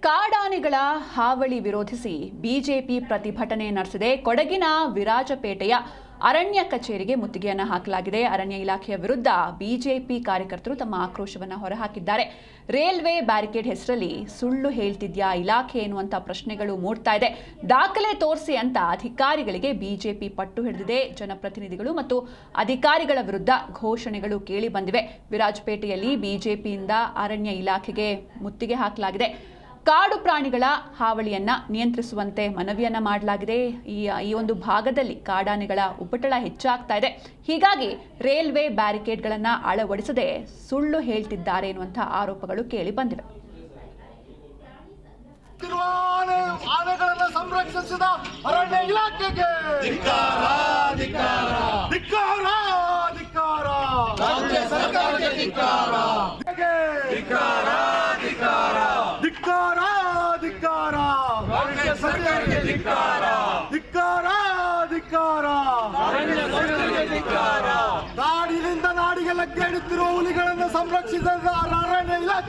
ಕಾಡಾನೆಗಳ ಹಾವಳಿ ವಿರೋಧಿಸಿ ಬಿಜೆಪಿ ಪ್ರತಿಭಟನೆ ನಡೆಸಿದೆ. ಕೊಡಗಿನ ವಿರಾಜಪೇಟೆಯ ಅರಣ್ಯ ಕಚೇರಿಗೆ ಮುತ್ತಿಗೆಯನ್ನು ಹಾಕಲಾಗಿದೆ. ಅರಣ್ಯ ಇಲಾಖೆಯ ವಿರುದ್ಧ ಬಿಜೆಪಿ ಕಾರ್ಯಕರ್ತರು ತಮ್ಮ ಆಕ್ರೋಶವನ್ನು ಹೊರಹಾಕಿದ್ದಾರೆ. ರೈಲ್ವೆ ಬ್ಯಾರಿಕೇಡ್ ಹೆಸರಲ್ಲಿ ಸುಳ್ಳು ಹೇಳ್ತಿದ್ಯಾ ಇಲಾಖೆ ಎನ್ನುವಂತ ಪ್ರಶ್ನೆಗಳು ಮೂಡ್ತಾ ಇದೆ. ದಾಖಲೆ ತೋರಿಸಿ ಅಂತ ಅಧಿಕಾರಿಗಳಿಗೆ ಬಿಜೆಪಿ ಪಟ್ಟು ಹಿಡಿದಿದೆ. ಜನಪ್ರತಿನಿಧಿಗಳು ಮತ್ತು ಅಧಿಕಾರಿಗಳ ವಿರುದ್ಧ ಘೋಷಣೆಗಳು ಕೇಳಿ ಬಂದಿವೆ. ವಿರಾಜಪೇಟೆಯಲ್ಲಿ ಬಿಜೆಪಿಯಿಂದ ಅರಣ್ಯ ಇಲಾಖೆಗೆ ಮುತ್ತಿಗೆ ಹಾಕಲಾಗಿದೆ. ಕಾಡು ಪ್ರಾಣಿಗಳ ಹಾವಳಿಯನ್ನ ನಿಯಂತ್ರಿಸುವಂತೆ ಮನವಿಯನ್ನ ಮಾಡಲಾಗಿದೆ. ಈ ಒಂದು ಭಾಗದಲ್ಲಿ ಕಾಡಾನೆಗಳ ಉಪಟಳ ಹೆಚ್ಚಾಗ್ತಾ ಇದೆ. ಹೀಗಾಗಿ ರೈಲ್ವೆ ಬ್ಯಾರಿಕೇಡ್ಗಳನ್ನ ಅಳವಡಿಸದೆ ಸುಳ್ಳು ಹೇಳ್ತಿದ್ದಾರೆ ಎನ್ನುವಂತಹ ಆರೋಪಗಳು ಕೇಳಿ ಬಂದಿವೆ. ಆನೆಗಳನ್ನು ಸಂರಕ್ಷಿಸಿದ ಅರಣ್ಯ ಇಲಾಖೆಗೆ ಧಿಕ್ಕಾರ, ಧಿಕ್ಕಾರ, ಧಿಕ್ಕಾರ, ಧಿಕ್ಕಾರ, ರಾಜ್ಯ ಸರ್ಕಾರಕ್ಕೆ ಧಿಕ್ಕಾರ, ಧಿಕ್ಕಾರ, ಧಿಕ್ಕಾರ, ಧಿಕ್ಕಾರ, ಧಿಕ್ಕಾರ, ರಾಜ್ಯ ಸರ್ಕಾರಕ್ಕೆ ಧಿಕ್ಕಾರ, ಧಿಕ್ಕಾರ, ಧಿಕ್ಕಾರ, ಅರಣ್ಯ ಸರ್ಕಾರಕ್ಕೆ ಧಿಕ್ಕಾರ. ನಾಡಿನಿಂದ ನಾಡಿಗೆ ಲಗ್ಗೆ ಇಡುತ್ತಿರುವ ಹುಲಿಗಳನ್ನು ಸಂರಕ್ಷಿಸಿದ ಅರಣ್ಯ ಇಲಾಖೆ